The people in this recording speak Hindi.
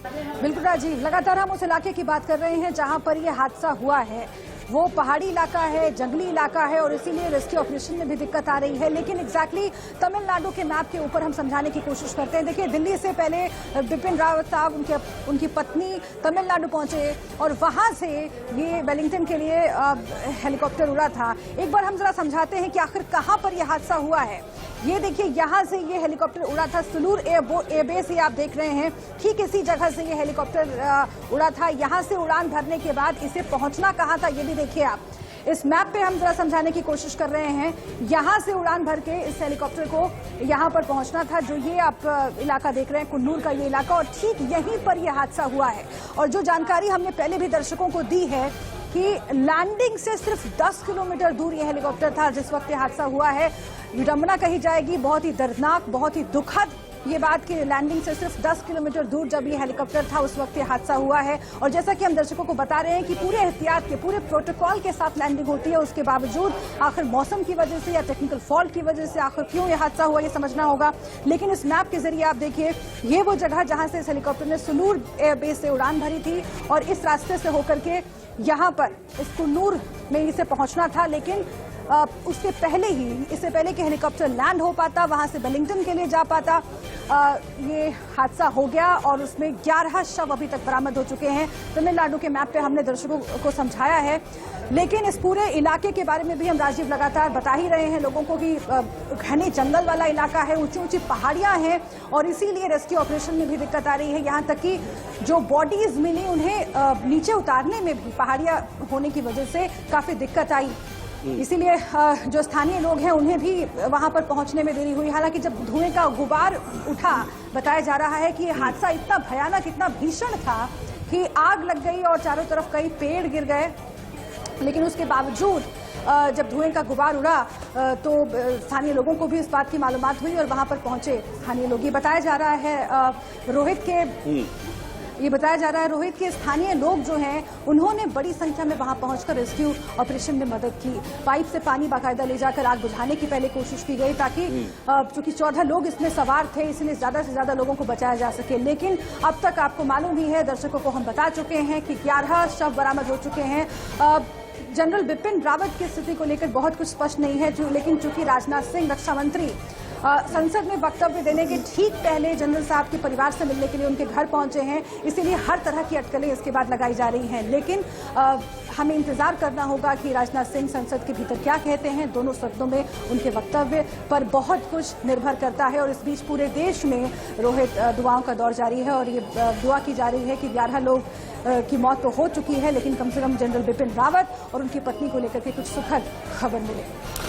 बिल्कुल राजीव, लगातार हम उस इलाके की बात कर रहे हैं जहां पर यह हादसा हुआ है। वो पहाड़ी इलाका है, जंगली इलाका है और इसीलिए रेस्क्यू ऑपरेशन में भी दिक्कत आ रही है। लेकिन एग्जैक्टली तमिलनाडु के मैप के ऊपर हम समझाने की कोशिश करते हैं। देखिए, दिल्ली से पहले बिपिन रावत साहब, उनकी पत्नी तमिलनाडु पहुंचे और वहां से ये वेलिंगटन के लिए हेलीकॉप्टर उड़ा था। एक बार हम जरा समझाते हैं कि आखिर कहां पर यह हादसा हुआ है। ये देखिए, यहां से ये हेलीकॉप्टर उड़ा था, सुलूर एयरबेस, ये आप देख रहे हैं। ठीक इसी जगह से ये हेलीकॉप्टर उड़ा था। यहां से उड़ान भरने के बाद इसे पहुंचना कहां था, ये भी देखिए आप। इस मैप पे हम जरा समझाने की कोशिश कर रहे हैं। यहां से उड़ान भर के इस हेलीकॉप्टर को यहां पर पहुंचना था, जो ये आप इलाका देख रहे हैं, कुन्नूर का ये इलाका, और ठीक यहीं पर यह हादसा हुआ है। और जो जानकारी हमने पहले भी दर्शकों को दी है कि लैंडिंग से सिर्फ 10 किलोमीटर दूर यह हेलीकॉप्टर था जिस वक्त यह हादसा हुआ है। विडंबना कही जाएगी, बहुत ही दर्दनाक, बहुत ही दुखद ये बात कि लैंडिंग से सिर्फ 10 किलोमीटर दूर जब ये हेलीकॉप्टर था उस वक्त ये हादसा हुआ है। और जैसा कि हम दर्शकों को बता रहे हैं कि पूरे एहतियात के, पूरे प्रोटोकॉल के साथ लैंडिंग होती है, उसके बावजूद आखिर मौसम की वजह से या टेक्निकल फॉल्ट की वजह से आखिर क्यों ये हादसा हुआ, ये समझना होगा। लेकिन इस मैप के जरिए आप देखिए, ये वो जगह जहां से इस हेलीकॉप्टर ने सुलूर एयरबेस से उड़ान भरी थी और इस रास्ते से होकर के यहाँ पर इस कुन्नूर में इसे पहुंचना था। लेकिन उससे पहले ही, इससे पहले कि हेलीकॉप्टर लैंड हो पाता, वहां से वेलिंगटन के लिए जा पाता, ये हादसा हो गया और उसमें 11 शव अभी तक बरामद हो चुके हैं। तमिलनाडु के मैप पे हमने दर्शकों को समझाया है। लेकिन इस पूरे इलाके के बारे में भी हम राजीव लगातार बता ही रहे हैं लोगों को कि घने जंगल वाला इलाका है, ऊंची ऊंची पहाड़ियां हैं और इसीलिए रेस्क्यू ऑपरेशन में भी दिक्कत आ रही है। यहाँ तक कि जो बॉडीज मिली उन्हें नीचे उतारने में भी पहाड़ियां होने की वजह से काफी दिक्कत आई। इसीलिए जो स्थानीय लोग हैं उन्हें भी वहां पर पहुंचने में देरी हुई। हालांकि जब धुएं का गुबार उठा, बताया जा रहा है कि यह हादसा इतना भयानक, इतना भीषण था कि आग लग गई और चारों तरफ कई पेड़ गिर गए। लेकिन उसके बावजूद जब धुएं का गुबार उड़ा तो स्थानीय लोगों को भी इस बात की मालूमात हुई और वहां पर पहुंचे स्थानीय लोग। ये बताया जा रहा है रोहित के स्थानीय लोग जो हैं उन्होंने बड़ी संख्या में वहां पहुंचकर रेस्क्यू ऑपरेशन में मदद की। पाइप से पानी बाकायदा ले जाकर आग बुझाने की पहले कोशिश की गई ताकि चूंकि 14 लोग इसमें सवार थे, इसलिए ज्यादा से ज्यादा लोगों को बचाया जा सके। लेकिन अब तक आपको मालूम ही है, दर्शकों को हम बता चुके हैं कि 11 शव बरामद हो चुके हैं। जनरल बिपिन रावत की स्थिति को लेकर बहुत कुछ स्पष्ट नहीं है, लेकिन चूंकि राजनाथ सिंह रक्षा मंत्री संसद में वक्तव्य देने के ठीक पहले जनरल साहब के परिवार से मिलने के लिए उनके घर पहुंचे हैं, इसीलिए हर तरह की अटकलें इसके बाद लगाई जा रही हैं। लेकिन हमें इंतजार करना होगा कि राजनाथ सिंह संसद के भीतर क्या कहते हैं। दोनों सदनों में उनके वक्तव्य पर बहुत कुछ निर्भर करता है और इस बीच पूरे देश में रोहित दुआओं का दौर जारी है और ये दुआ की जा रही है कि 11 लोग की मौत तो हो चुकी है, लेकिन कम से कम जनरल बिपिन रावत और उनकी पत्नी को लेकर के कुछ सुखद खबर मिले।